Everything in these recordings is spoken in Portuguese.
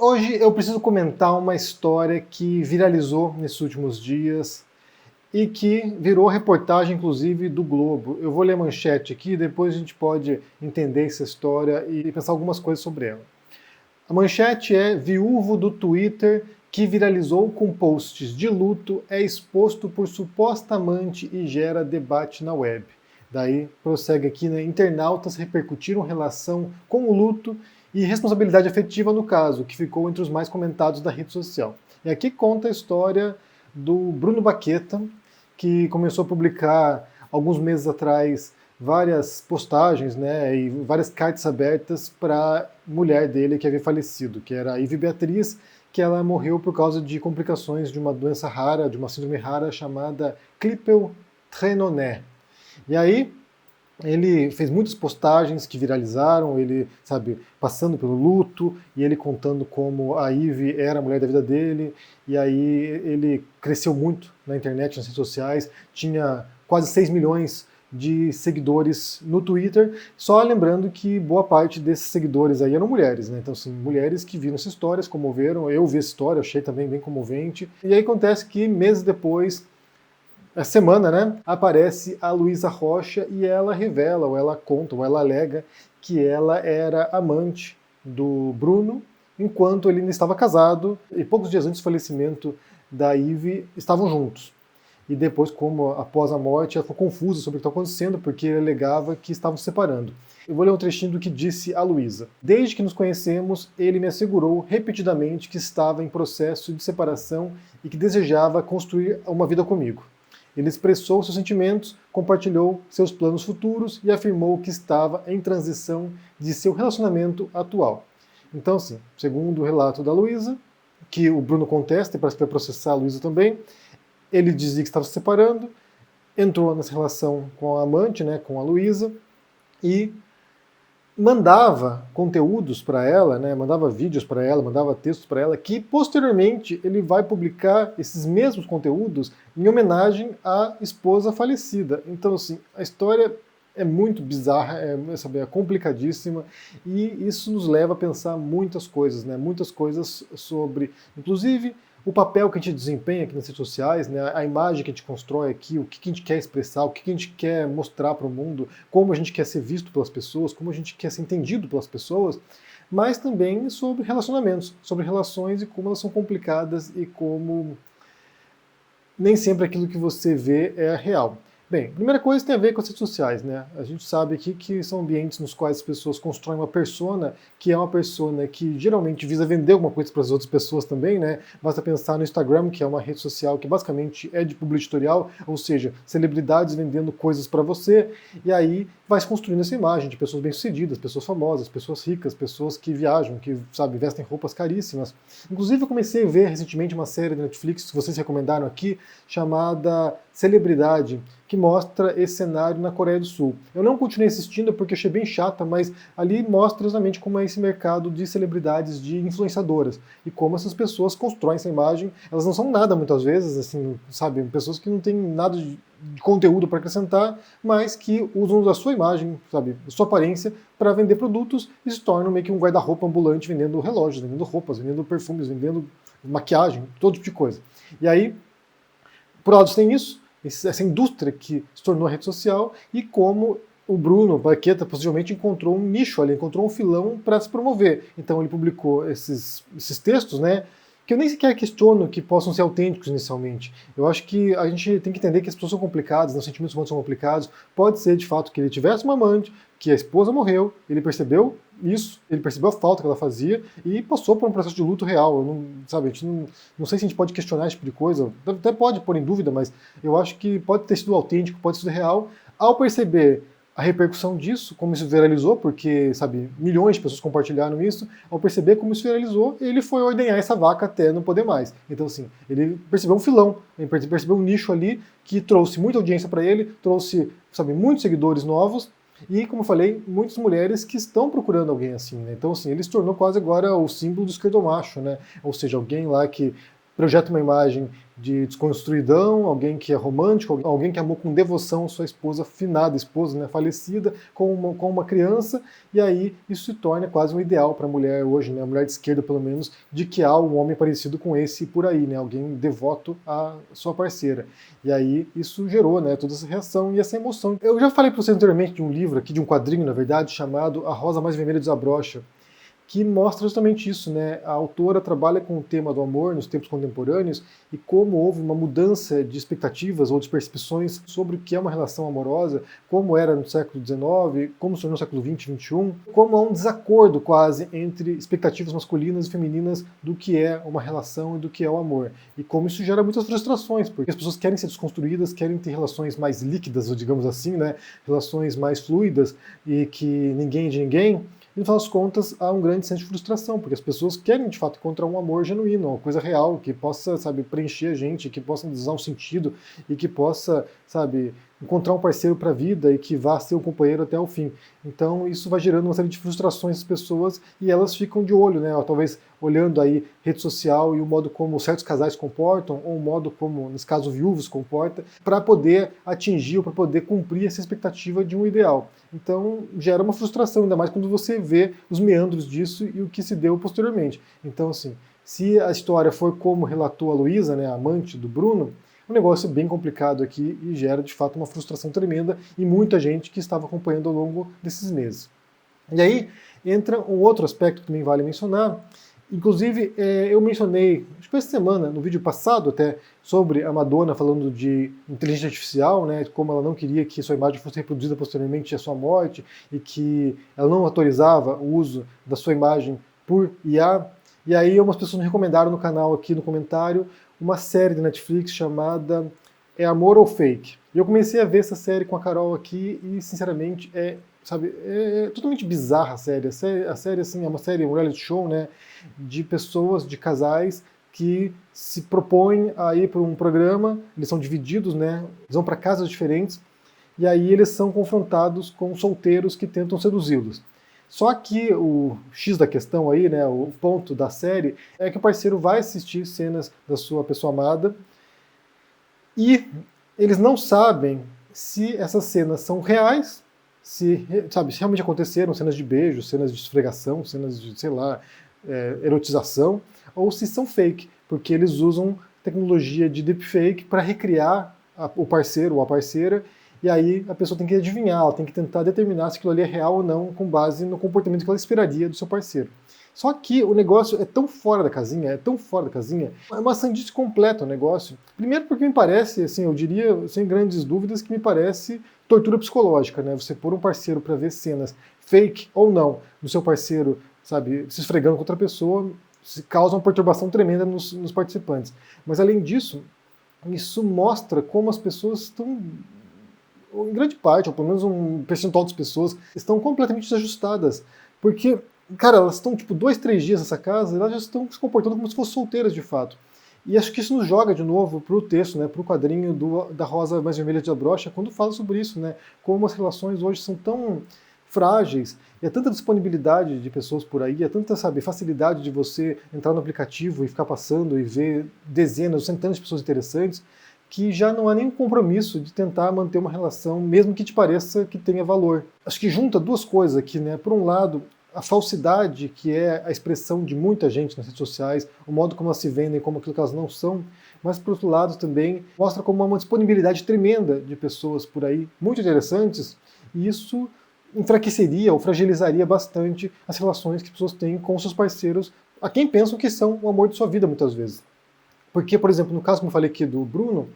Hoje eu preciso comentar uma história que viralizou nesses últimos dias e que virou reportagem, inclusive, do Globo. Eu vou ler a manchete aqui, depois a gente pode entender essa história e pensar algumas coisas sobre ela. A manchete é: viúvo do Twitter que viralizou com posts de luto é exposto por suposta amante e gera debate na web. Daí prossegue aqui, né? Internautas repercutiram relação com o luto e responsabilidade afetiva no caso, que ficou entre os mais comentados da rede social. E aqui conta a história do Bruno Baqueta, que começou a publicar alguns meses atrás várias postagens, né, e várias cartas abertas para a mulher dele que havia falecido, que era a Ivy Beatriz, que ela morreu por causa de complicações de uma doença rara, de uma síndrome rara chamada Klippel-Trenaunay. E aí ele fez muitas postagens que viralizaram, ele, sabe, passando pelo luto, e ele contando como a Ivy era a mulher da vida dele, e aí ele cresceu muito na internet, nas redes sociais, tinha quase 6 milhões de seguidores no Twitter, só lembrando que boa parte desses seguidores aí eram mulheres, né? Então, assim, mulheres que viram essa história, se comoveram, eu vi essa história, achei também bem comovente, e aí acontece que meses depois, essa semana, né, aparece a Luísa Rocha e ela revela, ou ela conta, ou ela alega que ela era amante do Bruno enquanto ele ainda estava casado e poucos dias antes do falecimento da Ivy estavam juntos. E depois, como após a morte, ela ficou confusa sobre o que estava acontecendo, porque ele alegava que estavam se separando. Eu vou ler um trechinho do que disse a Luísa. Desde que nos conhecemos, ele me assegurou repetidamente que estava em processo de separação e que desejava construir uma vida comigo. Ele expressou seus sentimentos, compartilhou seus planos futuros e afirmou que estava em transição de seu relacionamento atual. Então, assim, segundo o relato da Luísa, que o Bruno contesta e parece que vai processar a Luísa também, ele dizia que estava se separando, entrou nessa relação com a amante, né, com a Luísa, e mandava conteúdos para ela, né, mandava vídeos para ela, mandava textos para ela, que posteriormente ele vai publicar esses mesmos conteúdos em homenagem à esposa falecida. Então, assim, a história é muito bizarra, é complicadíssima, e isso nos leva a pensar muitas coisas, né, muitas coisas sobre, inclusive, o papel que a gente desempenha aqui nas redes sociais, né, a imagem que a gente constrói aqui, o que a gente quer expressar, o que a gente quer mostrar para o mundo, como a gente quer ser visto pelas pessoas, como a gente quer ser entendido pelas pessoas, mas também sobre relacionamentos, sobre relações e como elas são complicadas e como nem sempre aquilo que você vê é real. Bem, a primeira coisa tem a ver com as redes sociais, né? A gente sabe aqui que são ambientes nos quais as pessoas constroem uma persona, que é uma persona que geralmente visa vender alguma coisa para as outras pessoas também, né? Basta pensar no Instagram, que é uma rede social que basicamente é de publicitorial, ou seja, celebridades vendendo coisas para você, e aí vai se construindo essa imagem de pessoas bem-sucedidas, pessoas famosas, pessoas ricas, pessoas que viajam, que, sabe, vestem roupas caríssimas. Inclusive eu comecei a ver recentemente uma série da Netflix, que vocês recomendaram aqui, chamada Celebridade, que mostra esse cenário na Coreia do Sul. Eu não continuei assistindo porque achei bem chata, mas ali mostra exatamente como é esse mercado de celebridades, de influenciadoras, e como essas pessoas constroem essa imagem. Elas não são nada muitas vezes, assim, sabe, pessoas que não têm nada de conteúdo para acrescentar, mas que usam a sua imagem, sabe, a sua aparência para vender produtos e se tornam meio que um guarda-roupa ambulante vendendo relógios, vendendo roupas, vendendo perfumes, vendendo maquiagem, todo tipo de coisa. E aí, por um lado, tem isso, essa indústria que se tornou a rede social, e como o Bruno Baqueta possivelmente encontrou um nicho ali, encontrou um filão para se promover. Então ele publicou esses textos, né, que eu nem sequer questiono que possam ser autênticos inicialmente. Eu acho que a gente tem que entender que as pessoas são complicadas, os sentimentos humanos são complicados. Pode ser, de fato, que ele tivesse uma amante, que a esposa morreu, ele percebeu isso, ele percebeu a falta que ela fazia e passou por um processo de luto real. Eu não, sabe, a gente não sei se a gente pode questionar esse tipo de coisa, até pode pôr em dúvida, mas eu acho que pode ter sido autêntico, pode ter sido real. Ao perceber a repercussão disso, como isso viralizou, porque, sabe, milhões de pessoas compartilharam isso, ao perceber como isso viralizou, ele foi ordenhar essa vaca até não poder mais. Então, assim, ele percebeu um filão, ele percebeu um nicho ali que trouxe muita audiência para ele, trouxe, sabe, muitos seguidores novos, e, como eu falei, muitas mulheres que estão procurando alguém assim, né? Então, assim, ele se tornou quase agora o símbolo do esquerdomacho, né? Ou seja, alguém lá que projeta uma imagem de desconstruidão, alguém que é romântico, alguém que amou com devoção sua esposa finada, esposa, né, falecida, com uma criança, e aí isso se torna quase um ideal para a mulher hoje, né, a mulher de esquerda pelo menos, de que há um homem parecido com esse por aí, né, alguém devoto à sua parceira. E aí isso gerou, né, toda essa reação e essa emoção. Eu já falei para vocês anteriormente de um livro aqui, de um quadrinho, na verdade, chamado A Rosa Mais Vermelha Desabrocha, que mostra justamente isso, né? A autora trabalha com o tema do amor nos tempos contemporâneos e como houve uma mudança de expectativas ou de percepções sobre o que é uma relação amorosa, como era no século XIX, como se tornou no século XX, XXI, como há um desacordo quase entre expectativas masculinas e femininas do que é uma relação e do que é o amor. E como isso gera muitas frustrações, porque as pessoas querem ser desconstruídas, querem ter relações mais líquidas, ou digamos assim, né? Relações mais fluidas e que ninguém é de ninguém. E no final das contas há um grande senso de frustração, porque as pessoas querem de fato encontrar um amor genuíno, uma coisa real, que possa, sabe, preencher a gente, que possa nos dar um sentido e que possa, sabe, encontrar um parceiro para a vida e que vá ser um companheiro até o fim. Então isso vai gerando uma série de frustrações nas pessoas e elas ficam de olho, né? Talvez olhando aí rede social e o modo como certos casais se comportam, ou o modo como, nesse caso, viúvos se comporta, para poder atingir ou para poder cumprir essa expectativa de um ideal. Então gera uma frustração, ainda mais quando você vê os meandros disso e o que se deu posteriormente. Então, assim, se a história for como relatou a Luísa, né, a amante do Bruno, um negócio bem complicado aqui e gera de fato uma frustração tremenda em muita gente que estava acompanhando ao longo desses meses. E aí entra um outro aspecto que também vale mencionar. Inclusive, eu mencionei, acho que foi essa semana, no vídeo passado até, sobre a Madonna falando de inteligência artificial, né, como ela não queria que sua imagem fosse reproduzida posteriormente à sua morte e que ela não autorizava o uso da sua imagem por IA. E aí algumas pessoas me recomendaram no canal aqui no comentário uma série da Netflix chamada Amor ou Fake? E eu comecei a ver essa série com a Carol aqui e, sinceramente, é totalmente bizarra a série. A série assim, é uma série, um reality show, né, de pessoas, de casais que se propõem a ir para um programa, eles são divididos, né, eles vão para casas diferentes, e aí eles são confrontados com solteiros que tentam seduzi-los. Só que o X da questão aí, né, o ponto da série, é que o parceiro vai assistir cenas da sua pessoa amada e eles não sabem se essas cenas são reais, se realmente aconteceram, cenas de beijo, cenas de esfregação, cenas de, sei lá, erotização, ou se são fake, porque eles usam tecnologia de deepfake para recriar o parceiro ou a parceira. E aí a pessoa tem que adivinhar, ela tem que tentar determinar se aquilo ali é real ou não, com base no comportamento que ela esperaria do seu parceiro. Só que o negócio é tão fora da casinha, é uma sandice completa o negócio. Primeiro porque me parece, assim, eu diria, sem grandes dúvidas, que me parece tortura psicológica, né? Você pôr um parceiro para ver cenas fake ou não do seu parceiro, sabe, se esfregando com outra pessoa, causa uma perturbação tremenda nos participantes. Mas além disso, isso mostra como as pessoas estão, em grande parte, ou pelo menos um percentual das pessoas, estão completamente desajustadas. Porque, cara, elas estão tipo 2, 3 dias nessa casa e elas já estão se comportando como se fossem solteiras de fato. E acho que isso nos joga de novo para o texto, né, para o quadrinho da Rosa Mais Vermelha Desabrocha, quando fala sobre isso, né, como as relações hoje são tão frágeis, e há tanta disponibilidade de pessoas por aí, há tanta, sabe, facilidade de você entrar no aplicativo e ficar passando e ver dezenas, centenas de pessoas interessantes, que já não há nenhum compromisso de tentar manter uma relação, mesmo que te pareça que tenha valor. Acho que junta duas coisas aqui, né? Por um lado, a falsidade, que é a expressão de muita gente nas redes sociais, o modo como elas se vendem, como aquilo que elas não são, mas por outro lado também mostra como há uma disponibilidade tremenda de pessoas por aí, muito interessantes, e isso enfraqueceria ou fragilizaria bastante as relações que as pessoas têm com seus parceiros, a quem pensam que são o amor de sua vida muitas vezes. Porque, por exemplo, no caso como eu falei aqui do Bruno,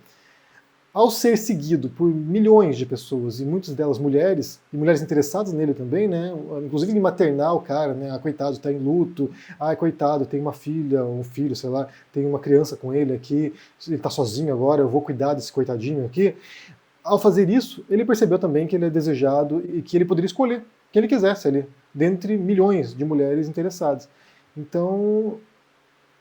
ao ser seguido por milhões de pessoas, e muitas delas mulheres, e mulheres interessadas nele também, né, inclusive em maternar o cara, né, coitado, está em luto, coitado, tem uma filha, um filho, sei lá, tem uma criança com ele aqui, ele está sozinho agora, eu vou cuidar desse coitadinho aqui. Ao fazer isso, ele percebeu também que ele é desejado e que ele poderia escolher quem ele quisesse ali, dentre milhões de mulheres interessadas. Então,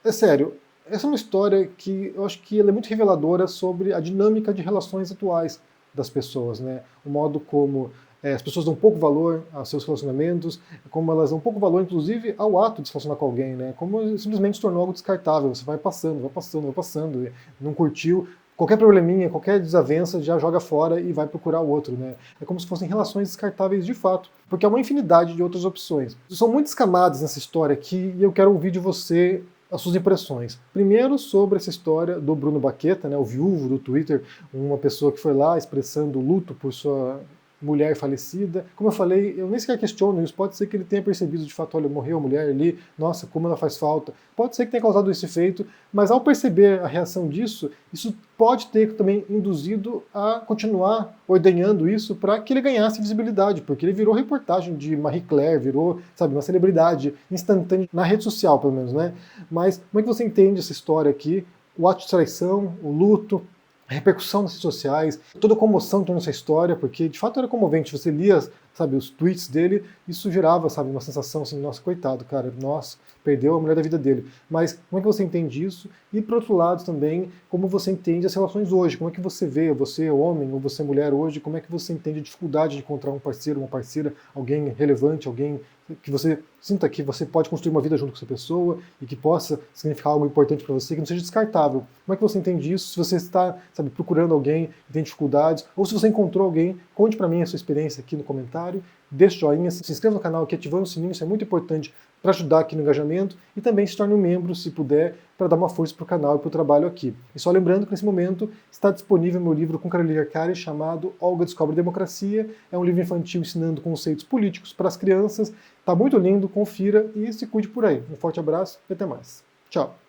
é sério, essa é uma história que eu acho que ela é muito reveladora sobre a dinâmica de relações atuais das pessoas, né? O modo como as pessoas dão pouco valor aos seus relacionamentos, como elas dão pouco valor, inclusive, ao ato de se relacionar com alguém, né? Como simplesmente se tornou algo descartável, você vai passando, vai passando, vai passando, e não curtiu, qualquer probleminha, qualquer desavença já joga fora e vai procurar o outro, né? É como se fossem relações descartáveis de fato, porque há uma infinidade de outras opções. São muitas camadas nessa história aqui e eu quero ouvir de você as suas impressões. Primeiro, sobre essa história do Bruno Baqueta, né, o viúvo do Twitter, uma pessoa que foi lá expressando luto por sua mulher falecida. Como eu falei, eu nem sequer questiono isso. Pode ser que ele tenha percebido de fato, olha, morreu a mulher ali, nossa, como ela faz falta. Pode ser que tenha causado esse efeito, mas ao perceber a reação disso, isso pode ter também induzido a continuar ordenhando isso para que ele ganhasse visibilidade, porque ele virou reportagem de Marie Claire, virou, sabe, uma celebridade instantânea na rede social, pelo menos, né? Mas como é que você entende essa história aqui? O ato de traição, o luto, a repercussão nas redes sociais, toda a comoção em torno dessa história, porque de fato era comovente, você lia, sabe, os tweets dele, isso gerava, sabe, uma sensação assim, nossa, coitado, cara, nossa, perdeu a mulher da vida dele. Mas como é que você entende isso? E por outro lado também, como você entende as relações hoje? Como é que você vê, você homem ou você mulher hoje, como é que você entende a dificuldade de encontrar um parceiro, uma parceira, alguém relevante, alguém que você sinta que você pode construir uma vida junto com essa pessoa e que possa significar algo importante para você, que não seja descartável. Como é que você entende isso? Se você está, sabe, procurando alguém, tem dificuldades, ou se você encontrou alguém, conte para mim a sua experiência aqui no comentário, deixe joinha, se inscreva no canal aqui ativando o sininho, isso é muito importante para ajudar aqui no engajamento e também se torne um membro, se puder, para dar uma força para o canal e para o trabalho aqui. E só lembrando que nesse momento está disponível meu livro com Carolina Arcari chamado Olga Descobre Democracia. É um livro infantil ensinando conceitos políticos para as crianças. Tá muito lindo, confira e se cuide por aí. Um forte abraço e até mais. Tchau!